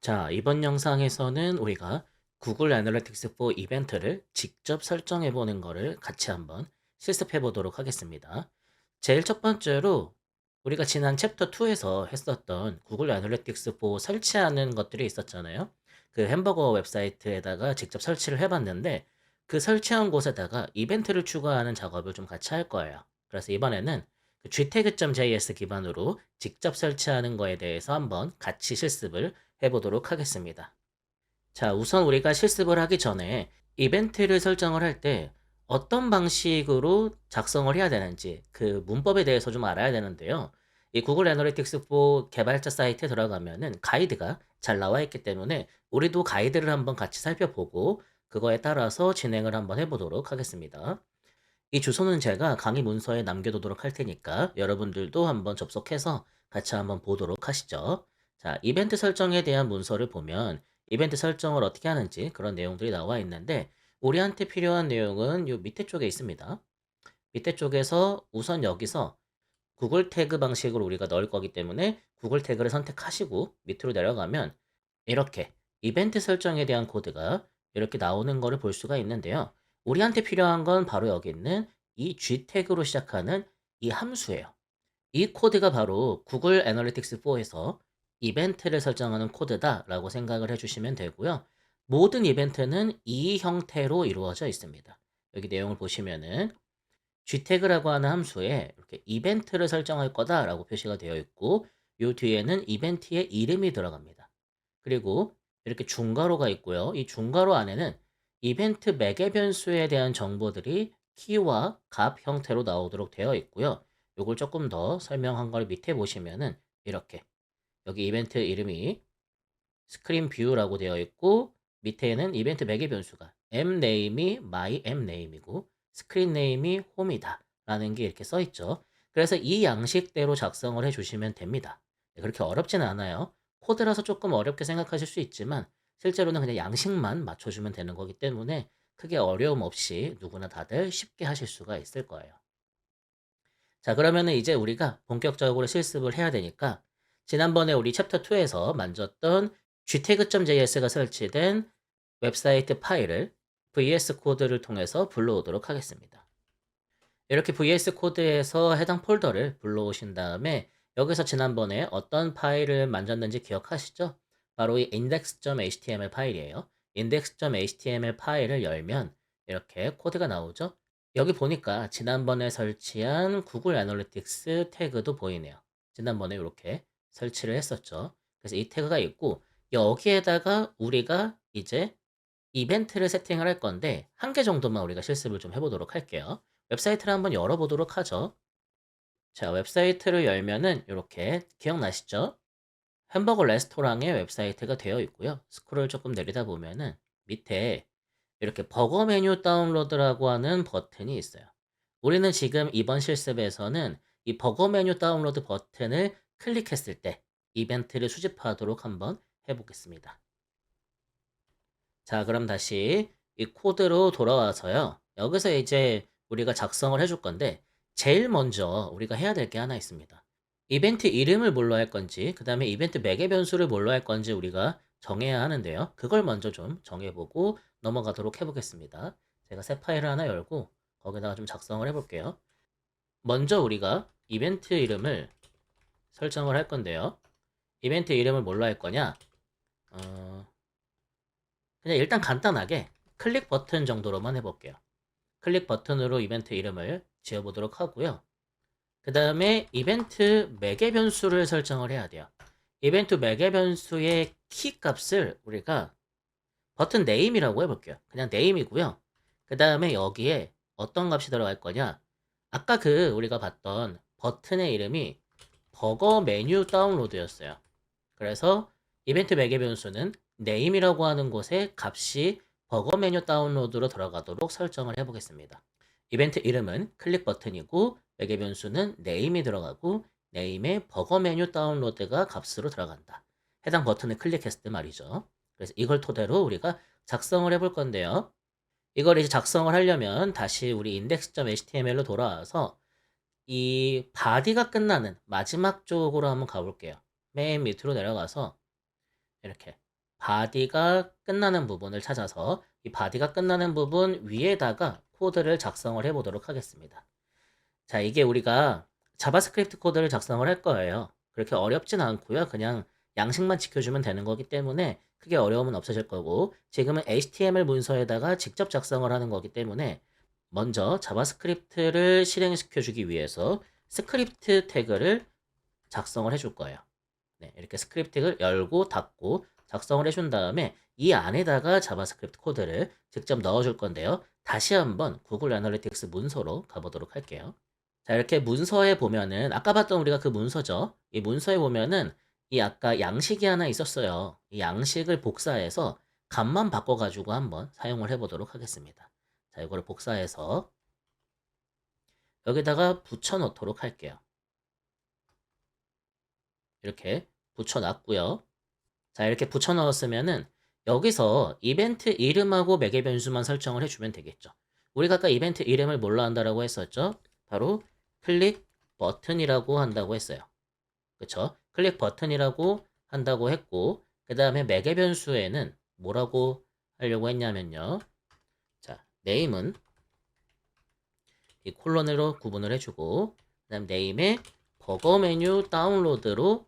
자, 이번 영상에서는 우리가 구글 애널리틱스 4 이벤트를 직접 설정해 보는 거를 같이 한번 실습해 보도록 하겠습니다. 제일 첫 번째로 우리가 지난 챕터 2에서 했었던 구글 애널리틱스 4 설치하는 것들이 있었잖아요. 그 햄버거 웹사이트에다가 직접 설치를 해봤는데 그 설치한 곳에다가 이벤트를 추가하는 작업을 좀 같이 할 거예요. 그래서 이번에는 그 gtag.js 기반으로 직접 설치하는 거에 대해서 한번 같이 실습을 해보도록 하겠습니다. 자, 우선 우리가 실습을 하기 전에 이벤트를 설정을 할 때 어떤 방식으로 작성을 해야 되는지 그 문법에 대해서 좀 알아야 되는데요. 이 구글 애널리틱스 4 개발자 사이트에 들어가면은 가이드가 잘 나와 있기 때문에 우리도 가이드를 한번 같이 살펴보고 그거에 따라서 진행을 한번 해보도록 하겠습니다. 이 주소는 제가 강의 문서에 남겨두도록 할 테니까 여러분들도 한번 접속해서 같이 한번 보도록 하시죠. 자, 이벤트 설정에 대한 문서를 보면 이벤트 설정을 어떻게 하는지 그런 내용들이 나와 있는데 우리한테 필요한 내용은 요 밑에 쪽에 있습니다. 밑에 쪽에서 우선 여기서 구글 태그 방식으로 우리가 넣을 거기 때문에 구글 태그를 선택하시고 밑으로 내려가면 이렇게 이벤트 설정에 대한 코드가 이렇게 나오는 거를 볼 수가 있는데요. 우리한테 필요한 건 바로 여기 있는 이 G 태그로 시작하는 이 함수예요. 이 코드가 바로 구글 애널리틱스 4에서 이벤트를 설정하는 코드다라고 생각을 해주시면 되고요. 모든 이벤트는 이 형태로 이루어져 있습니다. 여기 내용을 보시면은 gtag라고 하는 함수에 이렇게 이벤트를 설정할 거다라고 표시가 되어 있고 요 뒤에는 이벤트의 이름이 들어갑니다. 그리고 이렇게 중괄호가 있고요. 이 중괄호 안에는 이벤트 매개 변수에 대한 정보들이 키와 값 형태로 나오도록 되어 있고요. 요걸 조금 더 설명한 걸 밑에 보시면은 이렇게 여기 이벤트 이름이 스크린 뷰라고 되어 있고 밑에는 이벤트 매개 변수가 mname이 my mname이고 스크린 네임이 홈이다 라는 게 이렇게 써 있죠. 그래서 이 양식대로 작성을 해 주시면 됩니다. 네, 그렇게 어렵지는 않아요. 코드라서 조금 어렵게 생각하실 수 있지만 실제로는 그냥 양식만 맞춰주면 되는 거기 때문에 크게 어려움 없이 누구나 다들 쉽게 하실 수가 있을 거예요. 자, 그러면은 이제 우리가 본격적으로 실습을 해야 되니까 지난번에 우리 챕터 2에서 만졌던 gtag.js가 설치된 웹사이트 파일을 VS 코드를 통해서 불러오도록 하겠습니다. 이렇게 VS 코드에서 해당 폴더를 불러오신 다음에 여기서 지난번에 어떤 파일을 만졌는지 기억하시죠? 바로 이 index.html 파일이에요. index.html 파일을 열면 이렇게 코드가 나오죠? 여기 보니까 지난번에 설치한 구글 애널리틱스 태그도 보이네요. 지난번에 이렇게 설치를 했었죠. 그래서 이 태그가 있고 여기에다가 우리가 이제 이벤트를 세팅을 할 건데 한 개 정도만 우리가 실습을 좀 해보도록 할게요. 웹사이트를 한번 열어보도록 하죠. 자, 웹사이트를 열면은 이렇게 기억나시죠? 햄버거 레스토랑의 웹사이트가 되어 있고요. 스크롤 조금 내리다 보면은 밑에 이렇게 버거 메뉴 다운로드라고 하는 버튼이 있어요. 우리는 지금 이번 실습에서는 이 버거 메뉴 다운로드 버튼을 클릭했을 때 이벤트를 수집하도록 한번 해보겠습니다. 자, 그럼 다시 이 코드로 돌아와서요. 여기서 이제 우리가 작성을 해줄 건데 제일 먼저 우리가 해야 될 게 하나 있습니다. 이벤트 이름을 뭘로 할 건지 그 다음에 이벤트 매개 변수를 뭘로 할 건지 우리가 정해야 하는데요. 그걸 먼저 좀 정해보고 넘어가도록 해보겠습니다. 제가 새 파일을 하나 열고 거기다가 좀 작성을 해볼게요. 먼저 우리가 이벤트 이름을 설정을 할 건데요. 이벤트 이름을 뭘로 할 거냐? 어, 그냥 일단 간단하게 클릭 버튼 정도로만 해볼게요. 클릭 버튼으로 이벤트 이름을 지어보도록 하고요. 그 다음에 이벤트 매개 변수를 설정을 해야 돼요. 이벤트 매개 변수의 키 값을 우리가 버튼 네임이라고 해볼게요. 그냥 네임이고요. 그 다음에 여기에 어떤 값이 들어갈 거냐? 아까 그 우리가 봤던 버튼의 이름이 버거 메뉴 다운로드였어요. 그래서 이벤트 매개 변수는 네임이라고 하는 곳에 값이 버거 메뉴 다운로드로 들어가도록 설정을 해보겠습니다. 이벤트 이름은 클릭 버튼이고 매개 변수는 네임이 들어가고 네임에 버거 메뉴 다운로드가 값으로 들어간다. 해당 버튼을 클릭했을 때 말이죠. 그래서 이걸 토대로 우리가 작성을 해볼 건데요. 이걸 이제 작성을 하려면 다시 우리 index.html로 돌아와서 이 바디가 끝나는 마지막 쪽으로 한번 가볼게요. 맨 밑으로 내려가서 이렇게 바디가 끝나는 부분을 찾아서 이 바디가 끝나는 부분 위에다가 코드를 작성을 해 보도록 하겠습니다. 자, 이게 우리가 자바스크립트 코드를 작성을 할 거예요. 그렇게 어렵진 않고요. 그냥 양식만 지켜주면 되는 거기 때문에 크게 어려움은 없어질 거고, 지금은 HTML 문서에다가 직접 작성을 하는 거기 때문에 먼저 자바스크립트를 실행시켜주기 위해서 스크립트 태그를 작성을 해줄 거예요. 네, 이렇게 스크립트를 열고 닫고 작성을 해준 다음에 이 안에다가 자바스크립트 코드를 직접 넣어줄 건데요. 다시 한번 구글 애널리틱스 문서로 가보도록 할게요. 자, 이렇게 문서에 보면은 아까 봤던 우리가 그 문서죠. 이 문서에 보면은 이 아까 양식이 하나 있었어요. 이 양식을 복사해서 값만 바꿔가지고 한번 사용을 해보도록 하겠습니다. 자, 이거를 복사해서 여기다가 붙여 놓도록 할게요. 이렇게 붙여 놨고요. 자, 이렇게 붙여 넣었으면은 여기서 이벤트 이름하고 매개 변수만 설정을 해주면 되겠죠. 우리가 아까 이벤트 이름을 뭘로 한다라고 했었죠? 바로 클릭 버튼이라고 한다고 했어요. 그쵸? 클릭 버튼이라고 한다고 했고, 그 다음에 매개 변수에는 뭐라고 하려고 했냐면요. 자, 네임은 이 콜론으로 구분을 해주고, 그 다음 네임에 버거 메뉴 다운로드로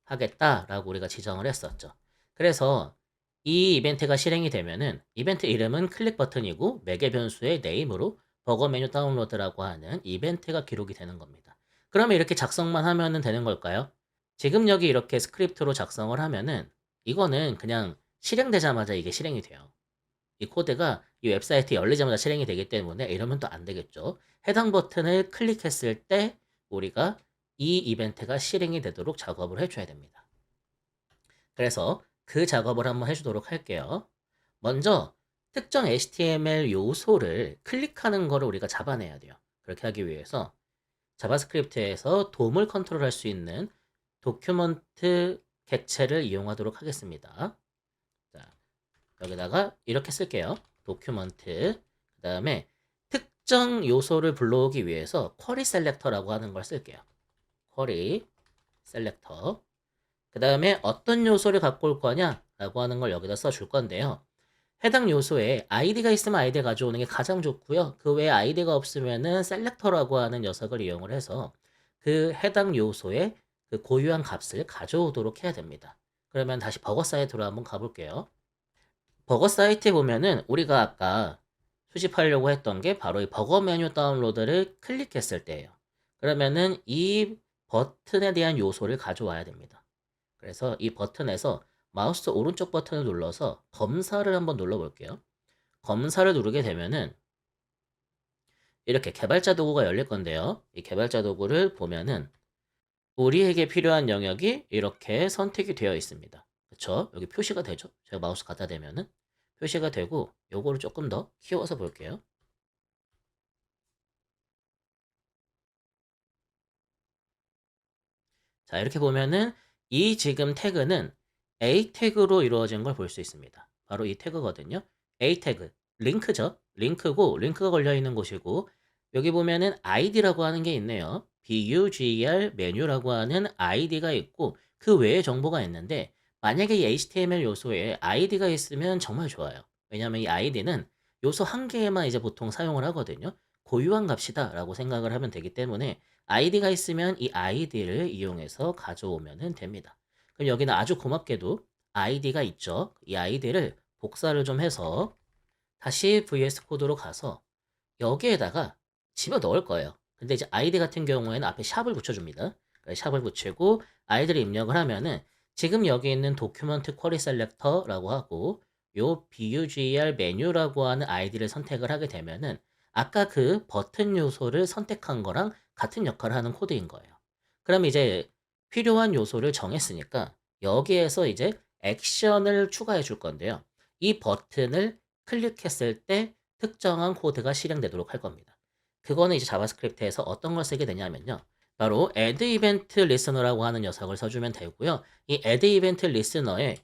하겠다라고 우리가 지정을 했었죠. 그래서 이 이벤트가 실행이 되면은 이벤트 이름은 클릭 버튼이고 매개 변수의 네임으로 버거 메뉴 다운로드라고 하는 이벤트가 기록이 되는 겁니다. 그러면 이렇게 작성만 하면은 되는 걸까요? 지금 여기 이렇게 스크립트로 작성을 하면은 이거는 그냥 실행되자마자 이게 실행이 돼요. 이 코드가 이 웹사이트 열리자마자 실행이 되기 때문에 이러면 또 안 되겠죠. 해당 버튼을 클릭했을 때 우리가 이 이벤트가 실행이 되도록 작업을 해줘야 됩니다. 그래서 그 작업을 한번 해주도록 할게요. 먼저 특정 HTML 요소를 클릭하는 거를 우리가 잡아내야 돼요. 그렇게 하기 위해서 자바스크립트에서 돔을 컨트롤할 수 있는 도큐먼트 객체를 이용하도록 하겠습니다. 자, 여기다가 이렇게 쓸게요. 도큐먼트. 그 다음에 특정 요소를 불러오기 위해서 쿼리 셀렉터라고 하는 걸 쓸게요. 쿼리 셀렉터. 그 다음에 어떤 요소를 갖고 올 거냐라고 하는 걸 여기다 써줄 건데요. 해당 요소에 아이디가 있으면 아이디 가져오는 게 가장 좋고요. 그 외에 아이디가 없으면은 셀렉터라고 하는 녀석을 이용을 해서 그 해당 요소의 그 고유한 값을 가져오도록 해야 됩니다. 그러면 다시 버거 사이트로 한번 가볼게요. 버거 사이트에 보면은 우리가 아까 수집하려고 했던 게 바로 이 버거 메뉴 다운로드를 클릭했을 때예요. 그러면은 이 버튼에 대한 요소를 가져와야 됩니다. 그래서 이 버튼에서 마우스 오른쪽 버튼을 눌러서 검사를 한번 눌러볼게요. 검사를 누르게 되면은 이렇게 개발자 도구가 열릴 건데요. 이 개발자 도구를 보면은 우리에게 필요한 영역이 이렇게 선택이 되어 있습니다. 그쵸? 여기 표시가 되죠? 제가 마우스 갖다 대면은 표시가 되고 요거를 조금 더 키워서 볼게요. 자, 이렇게 보면은 이 지금 태그는 A 태그로 이루어진 걸 볼 수 있습니다. 바로 이 태그거든요. A 태그, 링크죠. 링크고 링크가 걸려 있는 곳이고 여기 보면은 ID라고 하는 게 있네요. BUGR 메뉴라고 하는 ID가 있고 그 외에 정보가 있는데 만약에 이 HTML 요소에 ID가 있으면 정말 좋아요. 왜냐하면 이 ID는 요소 한 개에만 이제 보통 사용을 하거든요. 고유한 값이다라고 생각을 하면 되기 때문에 아이디가 있으면 이 아이디를 이용해서 가져오면 됩니다. 그럼 여기는 아주 고맙게도 아이디가 있죠. 이 아이디를 복사를 좀 해서 다시 VS 코드로 가서 여기에다가 집어넣을 거예요. 근데 이제 아이디 같은 경우에는 앞에 샵을 붙여줍니다. 샵을 붙이고 아이디를 입력을 하면은 지금 여기 있는 도큐먼트 쿼리 셀렉터라고 하고 요 BUGR 메뉴라고 하는 아이디를 선택을 하게 되면은 아까 그 버튼 요소를 선택한 거랑 같은 역할을 하는 코드인 거예요. 그럼 이제 필요한 요소를 정했으니까 여기에서 이제 액션을 추가해 줄 건데요. 이 버튼을 클릭했을 때 특정한 코드가 실행되도록 할 겁니다. 그거는 이제 자바스크립트에서 어떤 걸 쓰게 되냐면요. 바로 add event listener라고 하는 녀석을 써주면 되고요. 이 add event listener에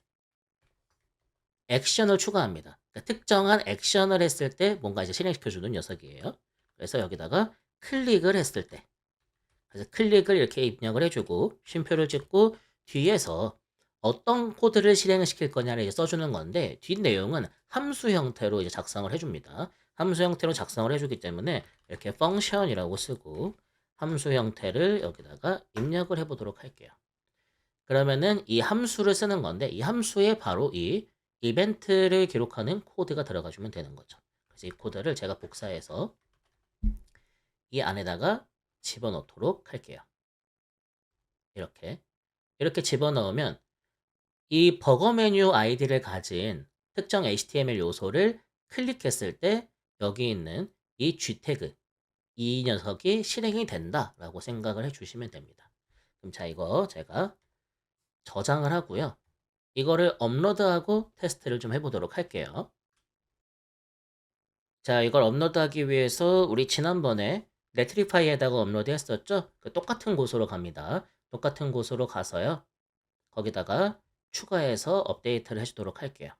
액션을 추가합니다. 그러니까 특정한 액션을 했을 때 뭔가 이제 실행시켜주는 녀석이에요. 그래서 여기다가 클릭을 했을 때 그래서 클릭을 이렇게 입력을 해주고 쉼표를 찍고 뒤에서 어떤 코드를 실행을 시킬 거냐를 이제 써주는 건데 뒷내용은 함수 형태로 이제 작성을 해줍니다. 함수 형태로 작성을 해주기 때문에 이렇게 function이라고 쓰고 함수 형태를 여기다가 입력을 해보도록 할게요. 그러면은 이 함수를 쓰는 건데 이 함수에 바로 이 이벤트를 기록하는 코드가 들어가 주면 되는 거죠. 그래서 이 코드를 제가 복사해서 이 안에다가 집어넣도록 할게요. 이렇게 집어넣으면 이 버거 메뉴 아이디를 가진 특정 HTML 요소를 클릭했을 때 여기 있는 이 G 태그, 이 녀석이 실행이 된다라고 생각을 해주시면 됩니다. 그럼 자, 이거 제가 저장을 하고요. 이거를 업로드하고 테스트를 좀 해보도록 할게요. 자, 이걸 업로드하기 위해서 우리 지난번에 네트리파이에다가 업로드 했었죠? 그 똑같은 곳으로 갑니다. 똑같은 곳으로 가서요. 거기다가 추가해서 업데이트를 해주도록 할게요.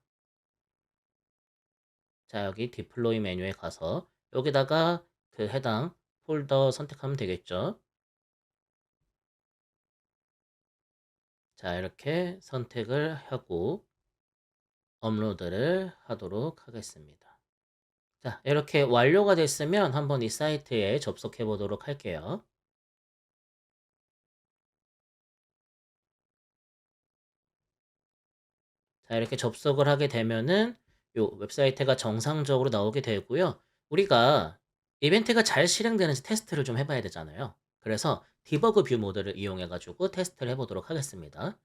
자, 여기 디플로이 메뉴에 가서 여기다가 그 해당 폴더 선택하면 되겠죠. 자, 이렇게 선택을 하고 업로드를 하도록 하겠습니다. 자, 이렇게 완료가 됐으면 한번 이 사이트에 접속해 보도록 할게요. 자, 이렇게 접속을 하게 되면은 요 웹사이트가 정상적으로 나오게 되고요. 우리가 이벤트가 잘 실행되는지 테스트를 좀 해봐야 되잖아요. 그래서 디버그 뷰 모드를 이용해 가지고 테스트를 해보도록 하겠습니다.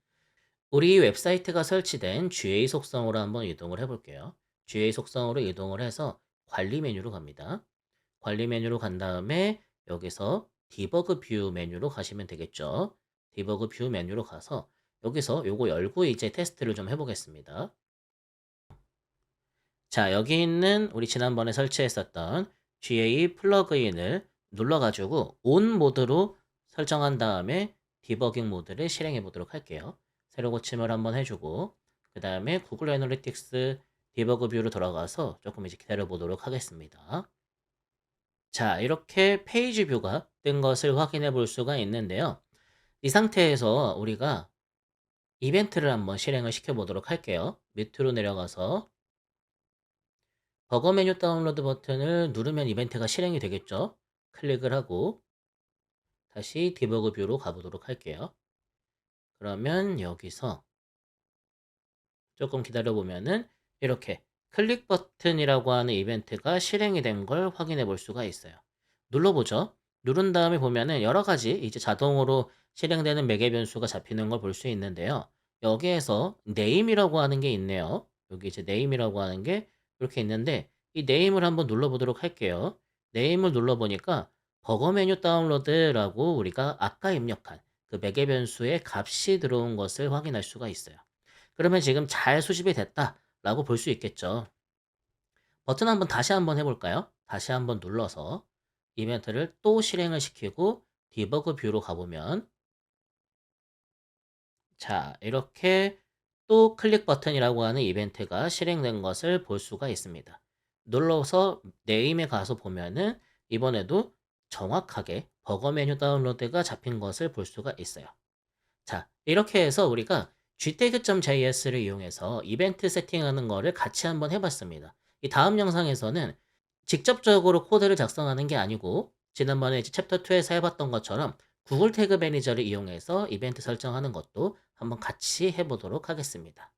우리 웹사이트가 설치된 GA 속성으로 한번 이동을 해볼게요. GA 속성으로 이동을 해서 관리 메뉴로 갑니다. 관리 메뉴로 간 다음에 여기서 디버그 뷰 메뉴로 가시면 되겠죠. 디버그 뷰 메뉴로 가서 여기서 요거 열고 이제 테스트를 좀 해보겠습니다. 자, 여기 있는 우리 지난번에 설치했었던 GA 플러그인을 눌러가지고 온 모드로 설정한 다음에 디버깅 모드를 실행해 보도록 할게요. 새로 고침을 한번 해주고 그 다음에 구글 애널리틱스 디버그 뷰로 들어가서 조금 이제 기다려 보도록 하겠습니다. 자, 이렇게 페이지 뷰가 뜬 것을 확인해 볼 수가 있는데요. 이 상태에서 우리가 이벤트를 한번 실행을 시켜 보도록 할게요. 밑으로 내려가서 버거 메뉴 다운로드 버튼을 누르면 이벤트가 실행이 되겠죠. 클릭을 하고 다시 디버그 뷰로 가보도록 할게요. 그러면 여기서 조금 기다려 보면은 이렇게 클릭 버튼이라고 하는 이벤트가 실행이 된 걸 확인해 볼 수가 있어요. 눌러보죠. 누른 다음에 보면은 여러 가지 이제 자동으로 실행되는 매개 변수가 잡히는 걸 볼 수 있는데요. 여기에서 name이라고 하는 게 있네요. 여기 이제 name이라고 하는 게 이렇게 있는데 이 name을 한번 눌러보도록 할게요. name을 눌러보니까 버거 메뉴 다운로드라고 우리가 아까 입력한 그 매개 변수의 값이 들어온 것을 확인할 수가 있어요. 그러면 지금 잘 수집이 됐다라고 볼 수 있겠죠. 버튼 한번 다시 한번 해볼까요? 다시 한번 눌러서 이벤트를 또 실행을 시키고 디버그 뷰로 가보면 자, 이렇게 또 클릭 버튼이라고 하는 이벤트가 실행된 것을 볼 수가 있습니다. 눌러서 네임에 가서 보면은 이번에도 정확하게 버거 메뉴 다운로드가 잡힌 것을 볼 수가 있어요. 자, 이렇게 해서 우리가 gtag.js를 이용해서 이벤트 세팅하는 거를 같이 한번 해봤습니다. 이 다음 영상에서는 직접적으로 코드를 작성하는 게 아니고 지난번에 이제 챕터 2에서 해봤던 것처럼 구글 태그 매니저를 이용해서 이벤트 설정하는 것도 한번 같이 해보도록 하겠습니다.